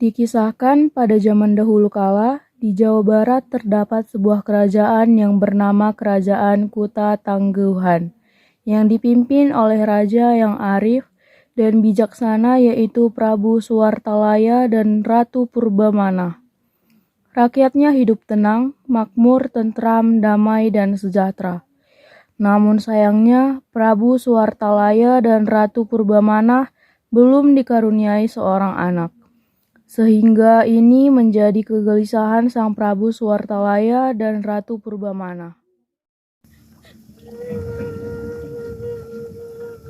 Dikisahkan pada zaman dahulu kala, di Jawa Barat terdapat sebuah kerajaan yang bernama Kerajaan Kuta Tangguhan, yang dipimpin oleh raja yang arif dan bijaksana yaitu Prabu Suwartalaya dan Ratu Purbamana. Rakyatnya hidup tenang, makmur, tentram, damai, dan sejahtera. Namun sayangnya, Prabu Suwartalaya dan Ratu Purbamana belum dikaruniai seorang anak. Sehingga ini menjadi kegelisahan sang Prabu Suwartalaya dan Ratu Purbamana.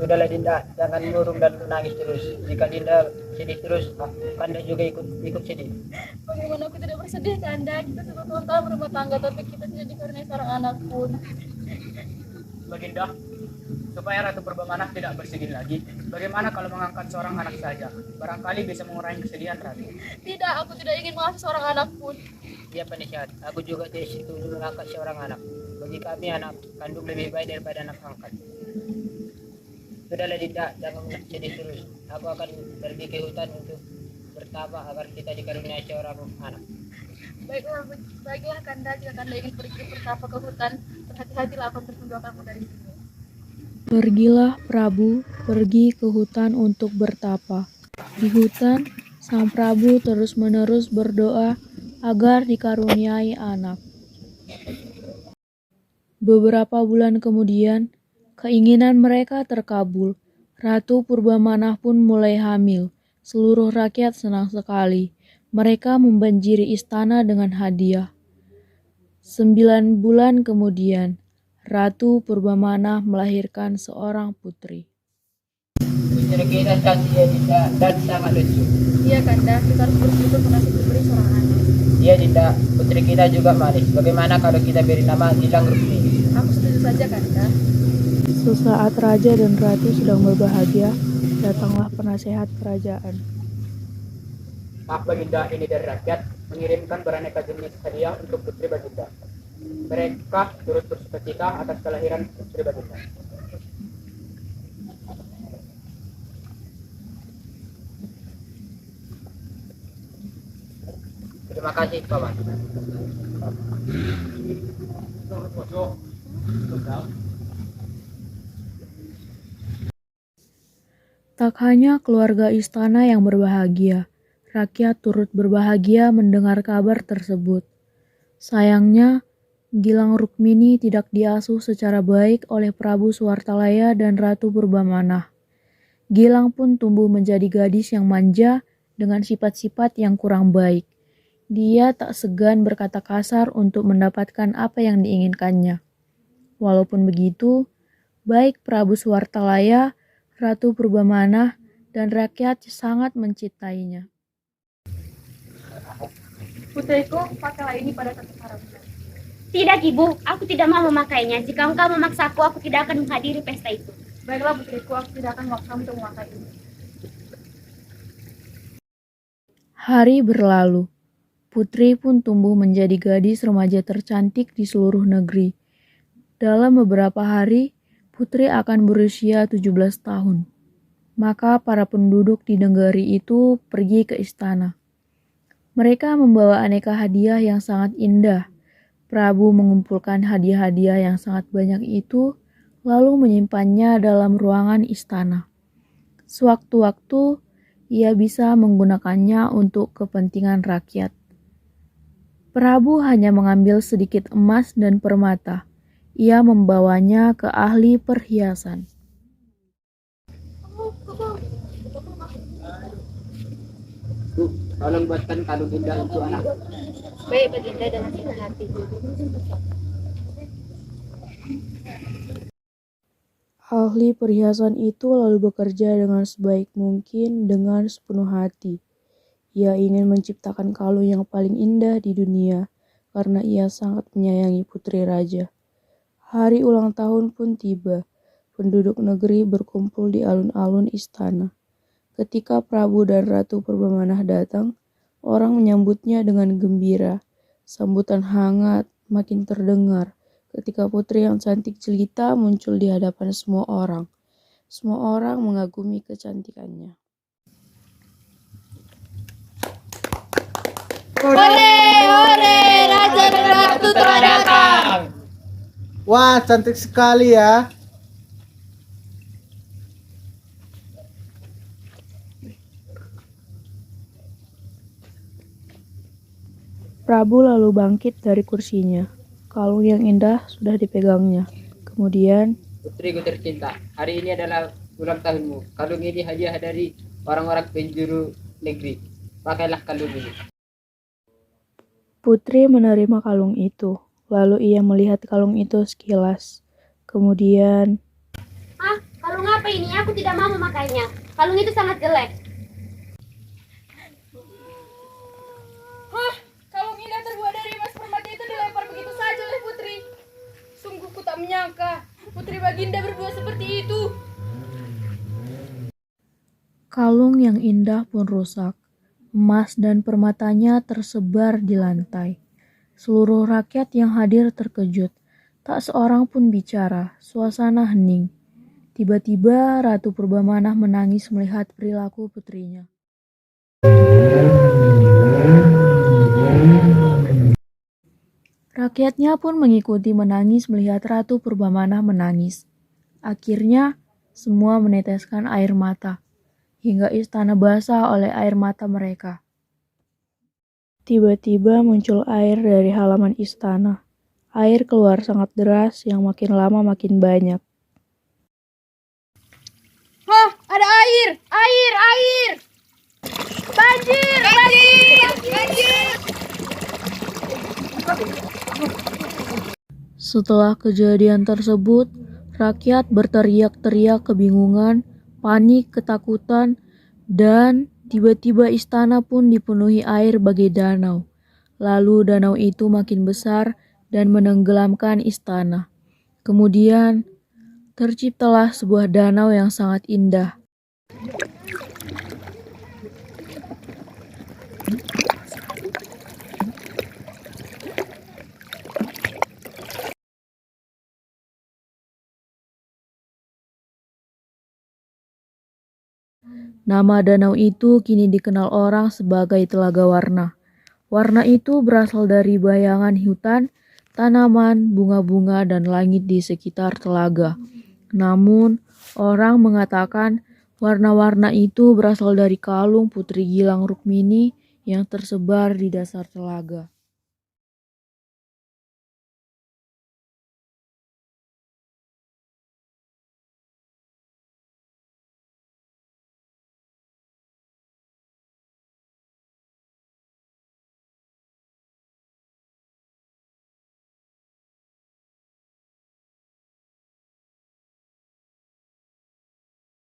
Sudahlah Dinda, jangan murung dan menangis terus. Jika Dinda sedih terus, Kanda juga ikut sedih. Bagaimana aku tidak bersedih, Kanda? Kita sudah tahun berumah tangga, tapi kita tidak dikaruniai seorang anak pun. Dinda, supaya Ratu Purbamana tidak bersedih lagi, bagaimana kalau mengangkat seorang anak saja? Barangkali bisa mengurangi kesedihan Ratu. Tidak, aku tidak ingin mengasuh seorang anak pun. Iya penasihat, aku juga tidak setuju mengangkat seorang anak. Bagi kami anak kandung lebih baik daripada anak angkat. Sudahlah Dinda, jangan sedih terus. Aku akan pergi ke hutan untuk bertapa agar kita dikaruniai seorang anak. Baiklah Kanda, jika Kanda ingin pergi bertapa ke hutan, berhati-hatilah aku mendoakanmu dari sini. Pergilah Prabu, pergi ke hutan untuk bertapa. Di hutan, sang Prabu terus-menerus berdoa agar dikaruniai anak. Beberapa bulan kemudian, keinginan mereka terkabul. Ratu Purbamana pun mulai hamil. Seluruh rakyat senang sekali. Mereka membanjiri istana dengan hadiah. 9 bulan kemudian, Ratu Purbamana melahirkan seorang putri. Putri kita cantik ya Dinda dan sangat lucu. Iya Kanda, kita harus bersyukur menasib diberi seorang anak. Iya Dinda, putri kita juga manis. Bagaimana kalau kita beri nama Gilang Rukmini? Aku setuju saja Kanda. Sesaat raja dan ratu sedang berbahagia, datanglah penasehat kerajaan. Maaf Baginda, ini dari rakyat mengirimkan beraneka jenis hadiah untuk putri Baginda. Mereka turut bersukacita atas kelahiran putri Baginda. Terima kasih Paman. Tak hanya keluarga istana yang berbahagia, rakyat turut berbahagia mendengar kabar tersebut. Sayangnya, Gilang Rukmini tidak diasuh secara baik oleh Prabu Suwartalaya dan Ratu Purbamana. Gilang pun tumbuh menjadi gadis yang manja dengan sifat-sifat yang kurang baik. Dia tak segan berkata kasar untuk mendapatkan apa yang diinginkannya. Walaupun begitu, baik Prabu Suwartalaya, Ratu Purbamana, dan rakyat sangat mencintainya. Putriku, pakailah ini pada satu harapnya. Tidak ibu, aku tidak mau memakainya. Jika engkau memaksaku, aku tidak akan menghadiri pesta itu. Baiklah putriku, aku tidak akan memaksamu untuk memakai ini. Hari berlalu. Putri pun tumbuh menjadi gadis remaja tercantik di seluruh negeri. Dalam beberapa hari, Putri akan berusia 17 tahun. Maka para penduduk di negeri itu pergi ke istana. Mereka membawa aneka hadiah yang sangat indah. Prabu mengumpulkan hadiah-hadiah yang sangat banyak itu, lalu menyimpannya dalam ruangan istana. Sewaktu-waktu, ia bisa menggunakannya untuk kepentingan rakyat. Prabu hanya mengambil sedikit emas dan permata. Ia membawanya ke ahli perhiasan. Bu, tolong buatkan kalung indah untuk anak. Baik Baginda, dengan senang hati. Ahli perhiasan itu lalu bekerja dengan sebaik mungkin dengan sepenuh hati. Ia ingin menciptakan kalung yang paling indah di dunia karena ia sangat menyayangi putri raja. Hari ulang tahun pun tiba. Penduduk negeri berkumpul di alun-alun istana. Ketika Prabu dan Ratu Purbamana datang, orang menyambutnya dengan gembira. Sambutan hangat makin terdengar ketika putri yang cantik jelita muncul di hadapan semua orang. Semua orang mengagumi kecantikannya. Raja dan Ratu telah datang. Wah, cantik sekali ya. Prabu lalu bangkit dari kursinya. Kalung yang indah sudah dipegangnya. Kemudian, Putriku tercinta, hari ini adalah ulang tahunmu. Kalung ini hadiah dari orang-orang penjuru negeri. Pakailah kalung ini. Putri menerima kalung itu. Lalu ia melihat kalung itu sekilas. Kemudian, Ah, kalung apa ini? Aku tidak mau memakainya. Kalung itu sangat jelek. Hah, kalung indah terbuat dari emas permata itu dilempar begitu saja oleh Putri. Sungguh ku tak menyangka Putri Baginda berbuat seperti itu. kalung yang indah pun rusak. Emas dan permatanya tersebar di lantai. Seluruh rakyat yang hadir terkejut. Tak seorang pun bicara, suasana hening. Tiba-tiba Ratu Purbamenah menangis melihat perilaku putrinya. Rakyatnya pun mengikuti menangis melihat Ratu Purbamenah menangis. Akhirnya, semua meneteskan air mata, hingga istana basah oleh air mata mereka. Tiba-tiba muncul air dari halaman istana. Air keluar sangat deras yang makin lama makin banyak. Hah, ada air, air, air. Banjir, banjir, banjir. Setelah kejadian tersebut, rakyat berteriak-teriak kebingungan, panik, ketakutan, dan tiba-tiba istana pun dipenuhi air bagai danau. Lalu danau itu makin besar dan menenggelamkan istana. Kemudian, terciptalah sebuah danau yang sangat indah. Nama danau itu kini dikenal orang sebagai Telaga Warna. Warna itu berasal dari bayangan hutan, tanaman, bunga-bunga, dan langit di sekitar telaga. Namun, orang mengatakan warna-warna itu berasal dari kalung Putri Gilang Rukmini yang tersebar di dasar telaga.